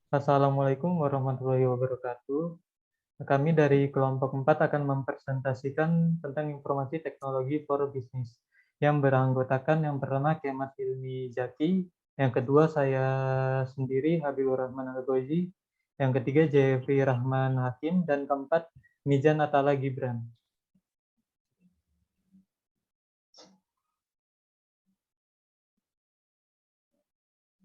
Assalamualaikum warahmatullahi wabarakatuh. Kami dari kelompok 4 akan mempresentasikan tentang informasi teknologi for business yang beranggotakan yang pertama Kemal Hilmi Zaki, yang kedua saya sendiri Habibur Rahman Al-Gozi, yang ketiga Jeffrey Rahman Hakim, dan keempat Mizan Atala Gibran.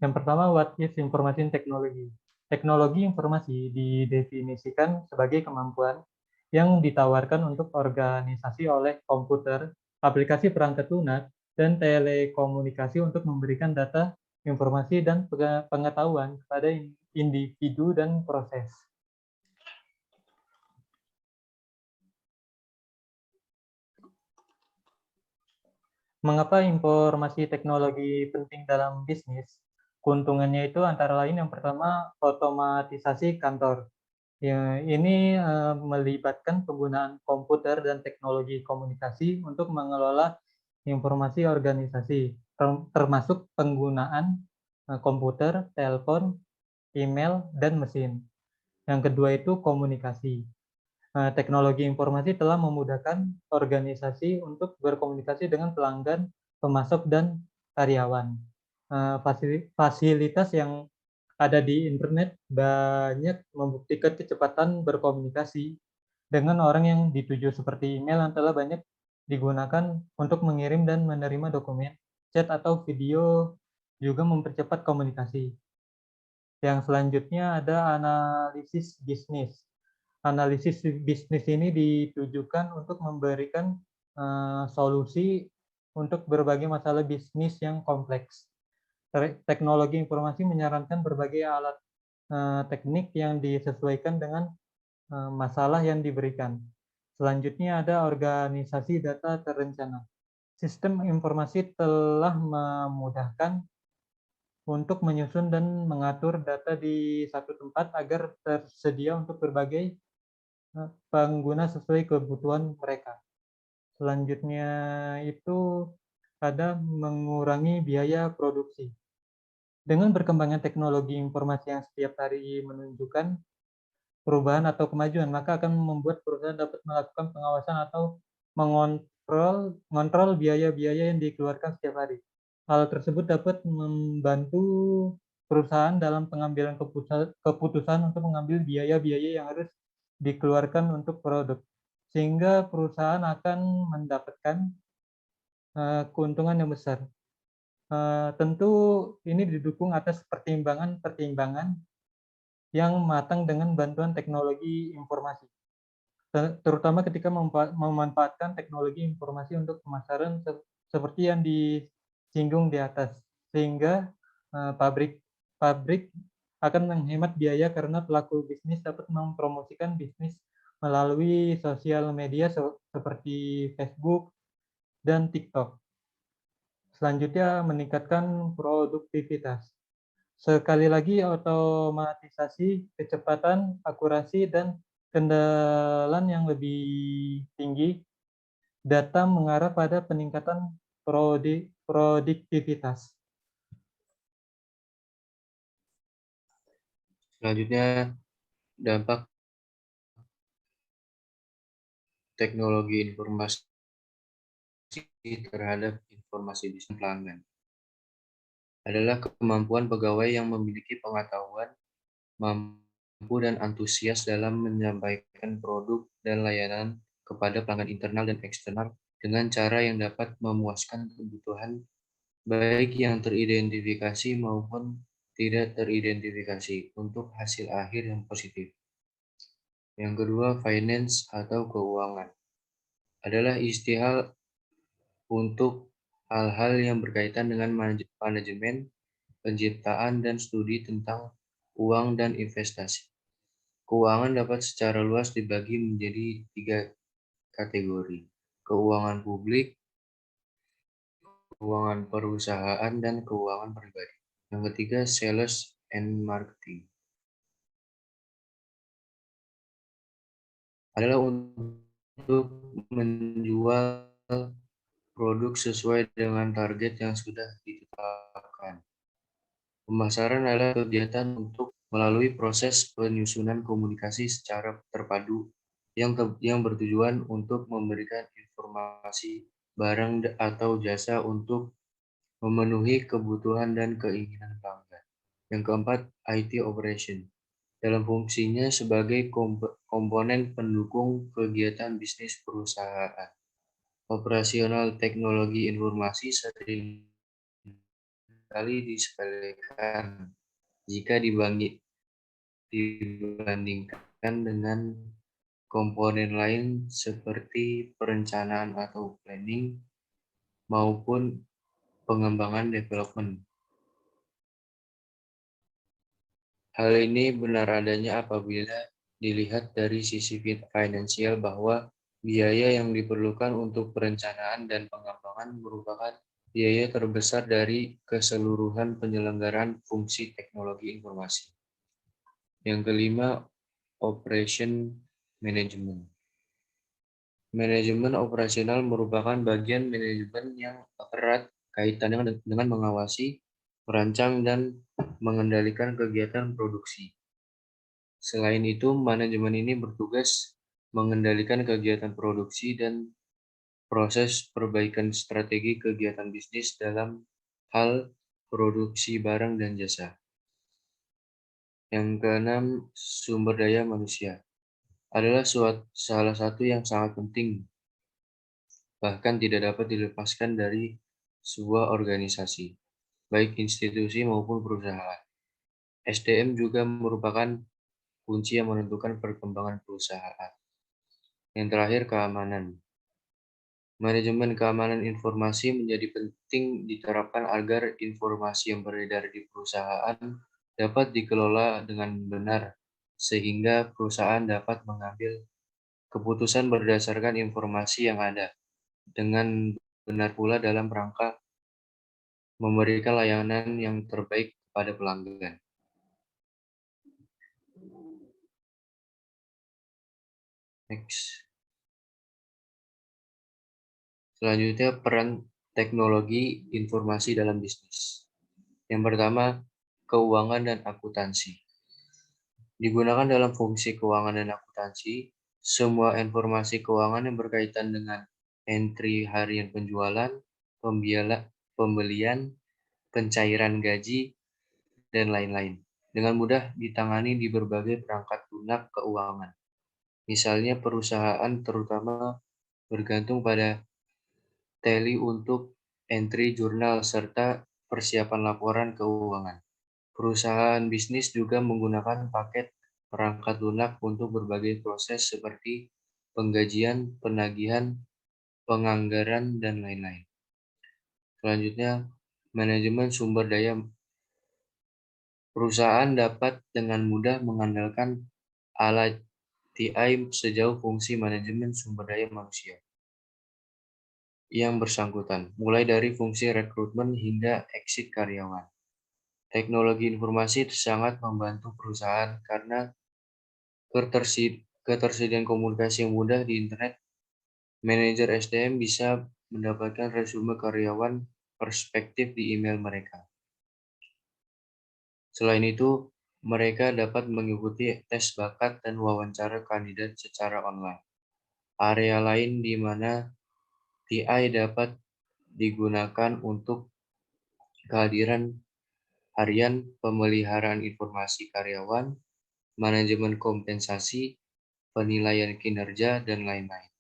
Yang pertama, what is information technology? Teknologi informasi didefinisikan sebagai kemampuan yang ditawarkan untuk organisasi oleh komputer, aplikasi perangkat lunak, dan telekomunikasi untuk memberikan data, informasi, dan pengetahuan kepada individu dan proses. Mengapa informasi teknologi penting dalam bisnis? Keuntungannya itu antara lain yang pertama, otomatisasi kantor. Ya, ini melibatkan penggunaan komputer dan teknologi komunikasi untuk mengelola informasi organisasi, termasuk penggunaan komputer, telepon, email, dan mesin. Yang kedua itu komunikasi. Teknologi informasi telah memudahkan organisasi untuk berkomunikasi dengan pelanggan, pemasok, dan karyawan. Fasilitas yang ada di internet banyak membuktikan kecepatan berkomunikasi dengan orang yang dituju, seperti email yang telah banyak digunakan untuk mengirim dan menerima dokumen, chat atau video juga mempercepat komunikasi. Yang selanjutnya ada analisis bisnis. Analisis bisnis ini ditujukan untuk memberikan solusi untuk berbagai masalah bisnis yang kompleks. Teknologi informasi menyarankan berbagai alat teknik yang disesuaikan dengan masalah yang diberikan. Selanjutnya ada organisasi data terencana. Sistem informasi telah memudahkan untuk menyusun dan mengatur data di satu tempat agar tersedia untuk berbagai pengguna sesuai kebutuhan mereka. Selanjutnya itu ada mengurangi biaya produksi. Dengan berkembangnya teknologi informasi yang setiap hari menunjukkan perubahan atau kemajuan, maka akan membuat perusahaan dapat melakukan pengawasan atau mengontrol biaya-biaya yang dikeluarkan setiap hari. Hal tersebut dapat membantu perusahaan dalam pengambilan keputusan untuk mengambil biaya-biaya yang harus dikeluarkan untuk produk, sehingga perusahaan akan mendapatkan keuntungan yang besar. Tentu ini didukung atas pertimbangan-pertimbangan yang matang dengan bantuan teknologi informasi, terutama ketika memanfaatkan teknologi informasi untuk pemasaran seperti yang disinggung di atas, sehingga pabrik akan menghemat biaya karena pelaku bisnis dapat mempromosikan bisnis melalui sosial media seperti Facebook dan TikTok. Selanjutnya, meningkatkan produktivitas. Sekali lagi, otomatisasi, kecepatan, akurasi, dan kendalian yang lebih tinggi, data mengarah pada peningkatan produktivitas. Selanjutnya, dampak teknologi informasi terhadap informasi bisnis pelanggan adalah kemampuan pegawai yang memiliki pengetahuan, mampu dan antusias dalam menyampaikan produk dan layanan kepada pelanggan internal dan eksternal dengan cara yang dapat memuaskan kebutuhan baik yang teridentifikasi maupun tidak teridentifikasi untuk hasil akhir yang positif. Yang kedua, finance atau keuangan adalah istilah untuk hal-hal yang berkaitan dengan manajemen, penciptaan, dan studi tentang uang dan investasi. Keuangan dapat secara luas dibagi menjadi 3 kategori: keuangan publik, keuangan perusahaan, dan keuangan pribadi. Yang ketiga, sales and marketing adalah untuk menjual produk sesuai dengan target yang sudah ditetapkan. Pemasaran adalah kegiatan untuk melalui proses penyusunan komunikasi secara terpadu yang bertujuan untuk memberikan informasi barang atau jasa untuk memenuhi kebutuhan dan keinginan pelanggan. Yang keempat, IT operation. Dalam fungsinya sebagai komponen pendukung kegiatan bisnis perusahaan. Operasional teknologi informasi seringkali disepelekan jika dibandingkan dengan komponen lain seperti perencanaan atau planning maupun pengembangan development. Hal ini benar adanya apabila dilihat dari sisi finansial bahwa biaya yang diperlukan untuk perencanaan dan pengembangan merupakan biaya terbesar dari keseluruhan penyelenggaraan fungsi teknologi informasi. Yang kelima, operation management. Manajemen operasional merupakan bagian manajemen yang erat kaitannya dengan mengawasi, merancang, dan mengendalikan kegiatan produksi. Selain itu, manajemen ini bertugas mengendalikan kegiatan produksi dan proses perbaikan strategi kegiatan bisnis dalam hal produksi barang dan jasa. Yang keenam, sumber daya manusia adalah salah satu yang sangat penting, bahkan tidak dapat dilepaskan dari sebuah organisasi, baik institusi maupun perusahaan. SDM juga merupakan kunci yang menentukan perkembangan perusahaan. Yang terakhir, keamanan. Manajemen keamanan informasi menjadi penting diterapkan agar informasi yang beredar di perusahaan dapat dikelola dengan benar, sehingga perusahaan dapat mengambil keputusan berdasarkan informasi yang ada, dengan benar pula dalam rangka memberikan layanan yang terbaik kepada pelanggan. Next. Selanjutnya, peran teknologi informasi dalam bisnis. Yang pertama, keuangan dan akuntansi. Digunakan dalam fungsi keuangan dan akuntansi, semua informasi keuangan yang berkaitan dengan entry harian penjualan, pembelian, pencairan gaji, dan lain-lain, dengan mudah ditangani di berbagai perangkat lunak keuangan. Misalnya perusahaan terutama bergantung pada Tally untuk entry jurnal serta persiapan laporan keuangan. Perusahaan bisnis juga menggunakan paket perangkat lunak untuk berbagai proses seperti penggajian, penagihan, penganggaran, dan lain-lain. Selanjutnya, manajemen sumber daya. Perusahaan dapat dengan mudah mengandalkan alat TI sejauh fungsi manajemen sumber daya manusia yang bersangkutan, mulai dari fungsi rekrutmen hingga exit karyawan. Teknologi informasi sangat membantu perusahaan karena ketersediaan komunikasi yang mudah di internet. Manajer SDM bisa mendapatkan resume karyawan perspektif di email mereka. Selain itu, mereka dapat mengikuti tes bakat dan wawancara kandidat secara online. Area lain di mana TI dapat digunakan untuk kehadiran harian, pemeliharaan informasi karyawan, manajemen kompensasi, penilaian kinerja, dan lain-lain.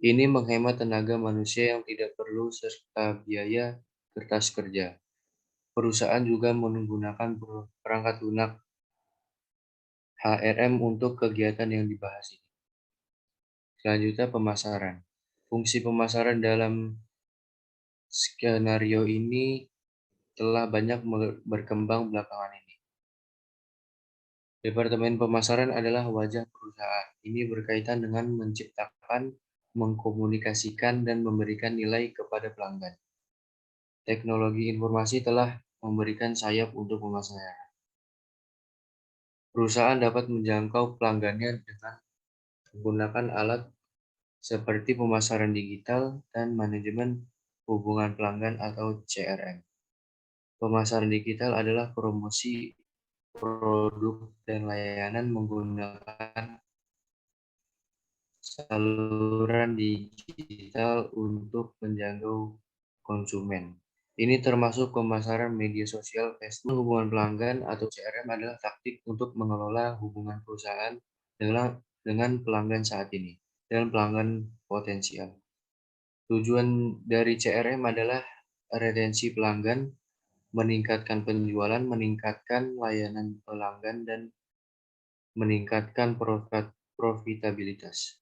Ini menghemat tenaga manusia yang tidak perlu serta biaya kertas kerja. Perusahaan juga menggunakan perangkat lunak HRM untuk kegiatan yang dibahas ini. Selanjutnya, pemasaran. Fungsi pemasaran dalam skenario ini telah banyak berkembang belakangan ini. Departemen pemasaran adalah wajah perusahaan. Ini berkaitan dengan menciptakan, mengkomunikasikan, dan memberikan nilai kepada pelanggan. Teknologi informasi telah memberikan sayap untuk pemasaran. Perusahaan dapat menjangkau pelanggannya dengan menggunakan alat seperti pemasaran digital dan manajemen hubungan pelanggan atau CRM. Pemasaran digital adalah promosi produk dan layanan menggunakan saluran digital untuk menjangkau konsumen. Ini termasuk pemasaran media sosial, Facebook. Hubungan pelanggan atau CRM adalah taktik untuk mengelola hubungan perusahaan dengan pelanggan saat ini dan pelanggan potensial. Tujuan dari CRM adalah retensi pelanggan, meningkatkan penjualan, meningkatkan layanan pelanggan, dan meningkatkan profitabilitas.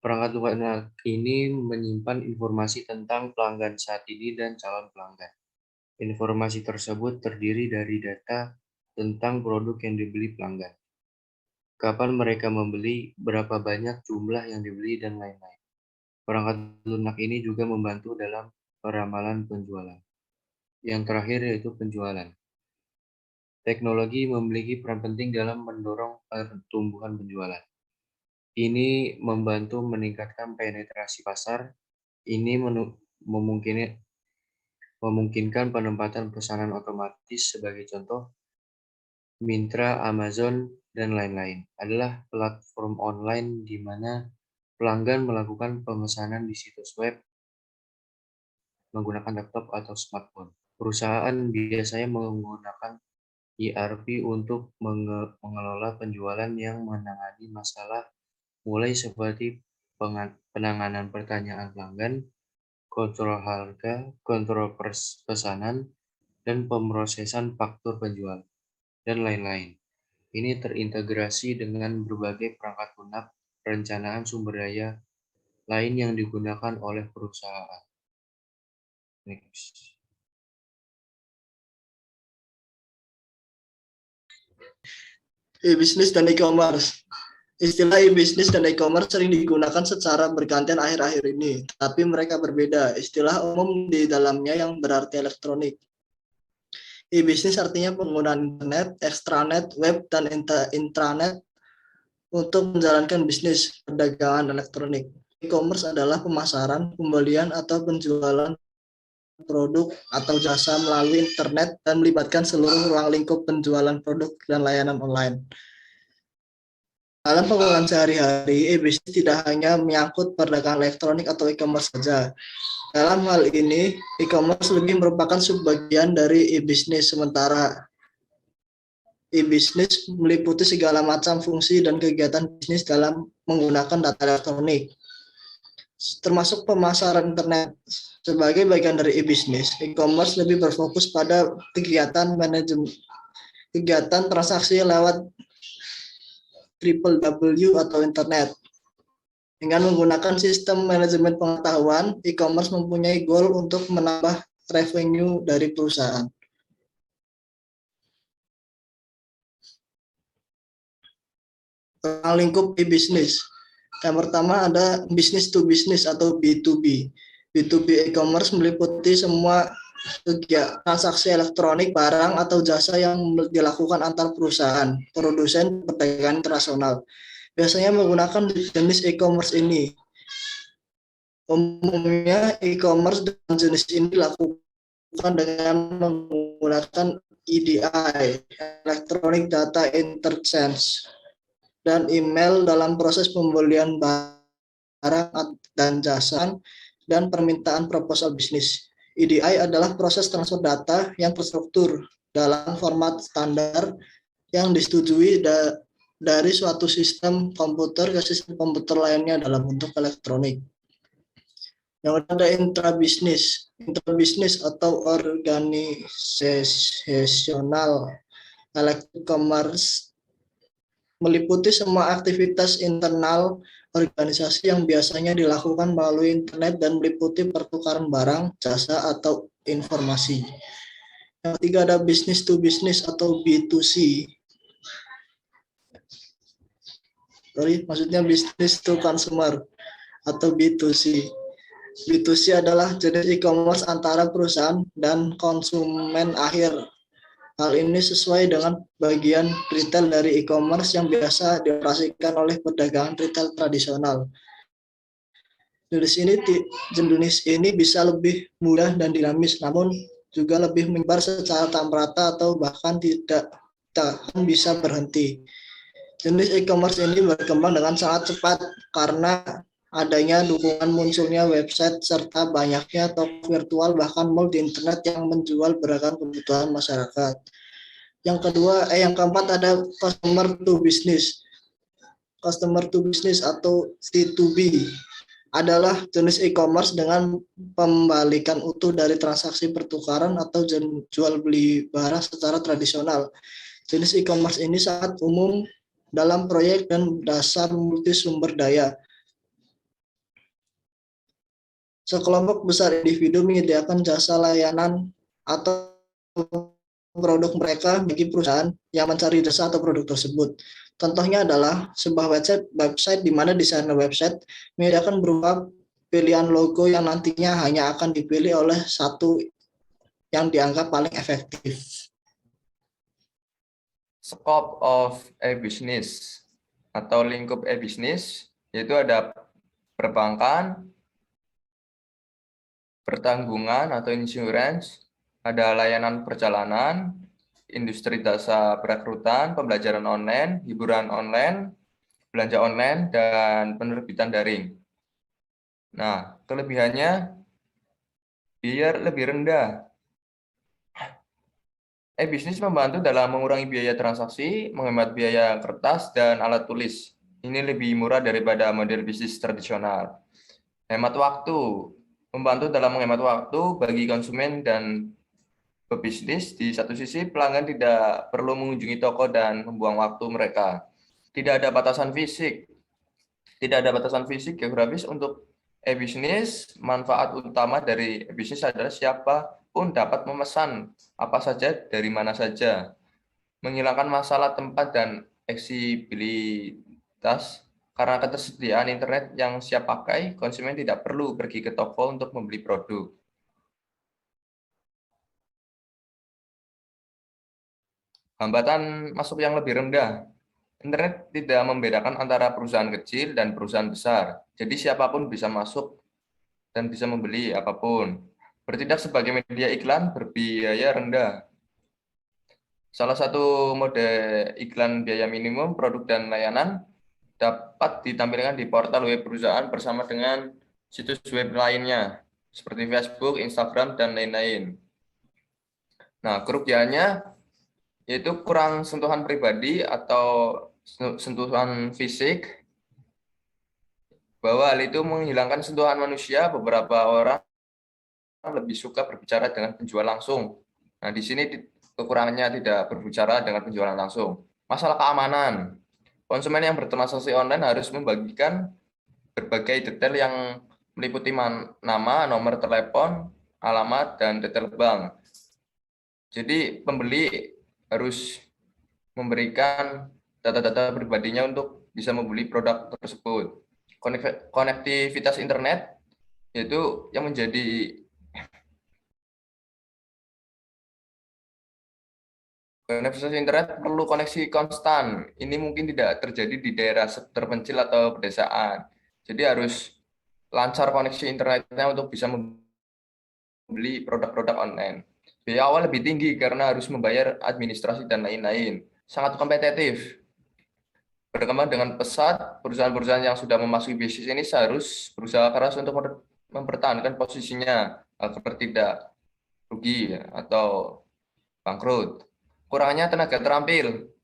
Perangkat lunak ini menyimpan informasi tentang pelanggan saat ini dan calon pelanggan. Informasi tersebut terdiri dari data tentang produk yang dibeli pelanggan, kapan mereka membeli, berapa banyak jumlah yang dibeli, dan lain-lain. Perangkat lunak ini juga membantu dalam peramalan penjualan. Yang terakhir yaitu penjualan. Teknologi memiliki peran penting dalam mendorong pertumbuhan penjualan. Ini membantu meningkatkan penetrasi pasar. Ini memungkinkan penempatan pesanan otomatis. Sebagai contoh, Myntra, Amazon, dan lain-lain adalah platform online di mana pelanggan melakukan pemesanan di situs web menggunakan laptop atau smartphone. Perusahaan biasanya menggunakan ERP untuk mengelola penjualan yang menangani masalah mulai seperti penanganan pertanyaan pelanggan, kontrol harga, kontrol pesanan, dan pemrosesan faktur penjual, dan lain-lain. Ini terintegrasi dengan berbagai perangkat lunak perencanaan sumber daya lain yang digunakan oleh perusahaan. Next. E-bisnis dan e-commerce. Istilah e-bisnis dan e-commerce sering digunakan secara bergantian akhir-akhir ini, tapi mereka berbeda. Istilah umum di dalamnya yang berarti elektronik. E-bisnis artinya penggunaan internet, extranet, web, dan intranet untuk menjalankan bisnis perdagangan elektronik. E-commerce adalah pemasaran, pembelian, atau penjualan produk atau jasa melalui internet dan melibatkan seluruh ruang lingkup penjualan produk dan layanan online. Dalam penggunaan sehari-hari, e-bisnis tidak hanya menyangkut perdagangan elektronik atau e-commerce saja. Dalam hal ini, e-commerce lebih merupakan subbagian dari e-bisnis, sementara e-bisnis meliputi segala macam fungsi dan kegiatan bisnis dalam menggunakan data elektronik, termasuk pemasaran internet. Sebagai bagian dari e-bisnis, e-commerce lebih berfokus pada kegiatan manajemen, kegiatan transaksi lewat www atau internet. Dengan menggunakan sistem manajemen pengetahuan, e-commerce mempunyai goal untuk menambah revenue dari perusahaan. Lingkup e-bisnis. Yang pertama ada business to business atau B2B. B2B e-commerce meliputi semua transaksi elektronik, barang, atau jasa yang dilakukan antar perusahaan, produsen, perdagangan internasional. Biasanya menggunakan jenis e-commerce ini. Umumnya e-commerce dan jenis ini dilakukan dengan menggunakan EDI, Electronic Data Interchange, dan email dalam proses pembelian barang dan jasa dan permintaan proposal bisnis. EDI adalah proses transfer data yang terstruktur dalam format standar yang disetujui dari suatu sistem komputer ke sistem komputer lainnya dalam bentuk elektronik. Yang ada intrabisnis atau organisasional electronic commerce meliputi semua aktivitas internal organisasi yang biasanya dilakukan melalui internet dan meliputi pertukaran barang, jasa, atau informasi. Yang ketiga ada business to business atau B2C. Maksudnya business to consumer atau B2C. B2C adalah jenis e-commerce antara perusahaan dan konsumen akhir. Hal ini sesuai dengan bagian retail dari e-commerce yang biasa dioperasikan oleh pedagang retail tradisional. Jenis ini bisa lebih mudah dan dinamis, namun juga lebih menyebar secara tak merata atau bahkan tidak bisa berhenti. Jenis e-commerce ini berkembang dengan sangat cepat karena adanya dukungan munculnya website serta banyaknya toko virtual bahkan mall di internet yang menjual beragam kebutuhan masyarakat. Yang keempat ada customer to business. Customer to business atau C2B adalah jenis e-commerce dengan pembalikan utuh dari transaksi pertukaran atau jual beli barang secara tradisional. Jenis e-commerce ini sangat umum dalam proyek dan dasar multi sumber daya. Sekelompok besar individu menyediakan jasa layanan atau produk mereka bagi perusahaan yang mencari jasa atau produk tersebut. Contohnya adalah sebuah website di mana desainer website menyediakan berupa pilihan logo yang nantinya hanya akan dipilih oleh satu yang dianggap paling efektif. Scope of e-business atau lingkup e-business yaitu ada perbankan, pertanggungan atau insurance, ada layanan perjalanan, industri jasa perekrutan, pembelajaran online, hiburan online, belanja online, dan penerbitan daring. Nah, kelebihannya biar lebih rendah. E-bisnis membantu dalam mengurangi biaya transaksi, menghemat biaya kertas, dan alat tulis. Ini lebih murah daripada model bisnis tradisional. Hemat waktu, membantu dalam menghemat waktu bagi konsumen dan pebisnis. Di satu sisi, pelanggan tidak perlu mengunjungi toko dan membuang waktu mereka. Tidak ada batasan fisik. Tidak ada batasan fisik geografis untuk e-bisnis. Manfaat utama dari e-bisnis adalah siapapun dapat memesan apa saja dari mana saja. Menghilangkan masalah tempat dan eksibilitas karena ketersediaan internet yang siap pakai, konsumen tidak perlu pergi ke toko untuk membeli produk. Hambatan masuk yang lebih rendah. Internet tidak membedakan antara perusahaan kecil dan perusahaan besar. Jadi siapapun bisa masuk dan bisa membeli apapun. Bertindak sebagai media iklan berbiaya rendah. Salah satu mode iklan biaya minimum produk dan layanan dapat ditampilkan di portal web perusahaan bersama dengan situs web lainnya, seperti Facebook, Instagram, dan lain-lain. Nah, kerugiannya yaitu kurang sentuhan pribadi atau sentuhan fisik, bahwa hal itu menghilangkan sentuhan manusia. Beberapa orang lebih suka berbicara dengan penjual langsung. Nah, di sini kekurangannya tidak berbicara dengan penjualan langsung. Masalah keamanan. Konsumen yang bertransaksi online harus membagikan berbagai detail yang meliputi nama, nomor telepon, alamat, dan detail bank. Jadi pembeli harus memberikan data-data pribadinya untuk bisa membeli produk tersebut. Konektivitas internet yaitu yang menjadi konektivitas internet perlu koneksi konstan. Ini mungkin tidak terjadi di daerah terpencil atau pedesaan. Jadi harus lancar koneksi internetnya untuk bisa membeli produk-produk online. Biaya awal lebih tinggi karena harus membayar administrasi dan lain-lain. Sangat kompetitif. Berkembang dengan pesat, perusahaan-perusahaan yang sudah memasuki bisnis ini harus berusaha keras untuk mempertahankan posisinya agar tidak rugi atau bangkrut. Kurangnya tenaga terampil.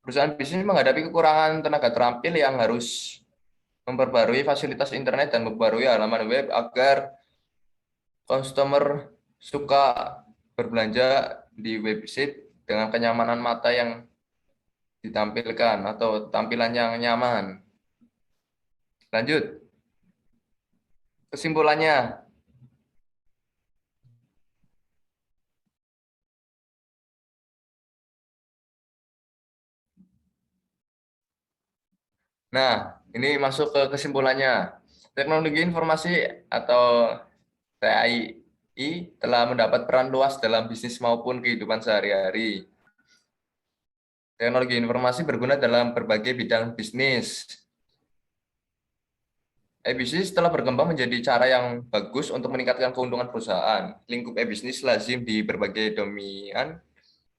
Perusahaan bisnis menghadapi kekurangan tenaga terampil yang harus memperbarui fasilitas internet dan memperbarui halaman web agar customer suka berbelanja di website dengan kenyamanan mata yang ditampilkan atau tampilan yang nyaman. Lanjut. Kesimpulannya, nah, ini masuk ke kesimpulannya. Teknologi informasi atau TAI telah mendapat peran luas dalam bisnis maupun kehidupan sehari-hari. Teknologi informasi berguna dalam berbagai bidang bisnis. E-bisnis telah berkembang menjadi cara yang bagus untuk meningkatkan keuntungan perusahaan. Lingkup e-bisnis lazim di berbagai domain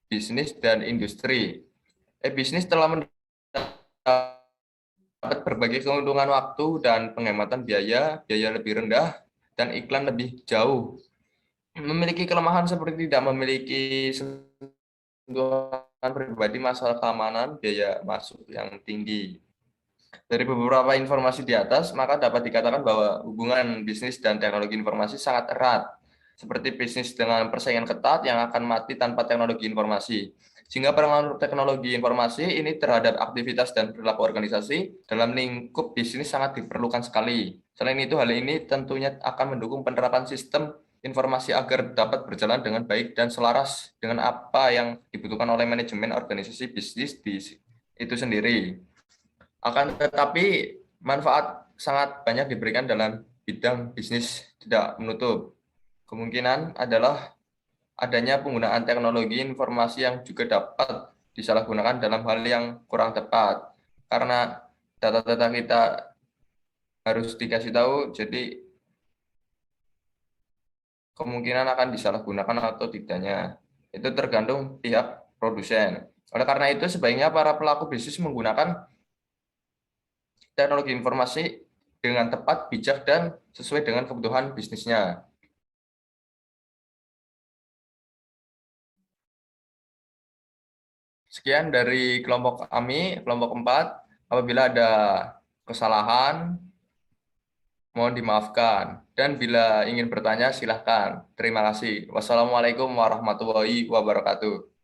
bisnis dan industri. E-bisnis telah mendapat berbagai keuntungan waktu dan penghematan biaya lebih rendah, dan iklan lebih jauh. Memiliki kelemahan seperti tidak memiliki sentuhan pribadi, masalah keamanan, biaya masuk yang tinggi. Dari beberapa informasi di atas, maka dapat dikatakan bahwa hubungan bisnis dan teknologi informasi sangat erat, seperti bisnis dengan persaingan ketat yang akan mati tanpa teknologi informasi. Sehingga pengaruh teknologi informasi ini terhadap aktivitas dan perilaku organisasi dalam lingkup bisnis sangat diperlukan sekali. Selain itu, hal ini tentunya akan mendukung penerapan sistem informasi agar dapat berjalan dengan baik dan selaras dengan apa yang dibutuhkan oleh manajemen organisasi bisnis itu sendiri. Akan tetapi, manfaat sangat banyak diberikan dalam bidang bisnis, tidak menutup kemungkinan adalah adanya penggunaan teknologi informasi yang juga dapat disalahgunakan dalam hal yang kurang tepat. Karena data-data kita harus dikasih tahu, jadi kemungkinan akan disalahgunakan atau tidaknya itu tergantung pihak produsen. Oleh karena itu, sebaiknya para pelaku bisnis menggunakan teknologi informasi dengan tepat, bijak, dan sesuai dengan kebutuhan bisnisnya. Sekian dari kelompok kami, kelompok 4. Apabila ada kesalahan, mohon dimaafkan. Dan bila ingin bertanya, silahkan. Terima kasih. Wassalamualaikum warahmatullahi wabarakatuh.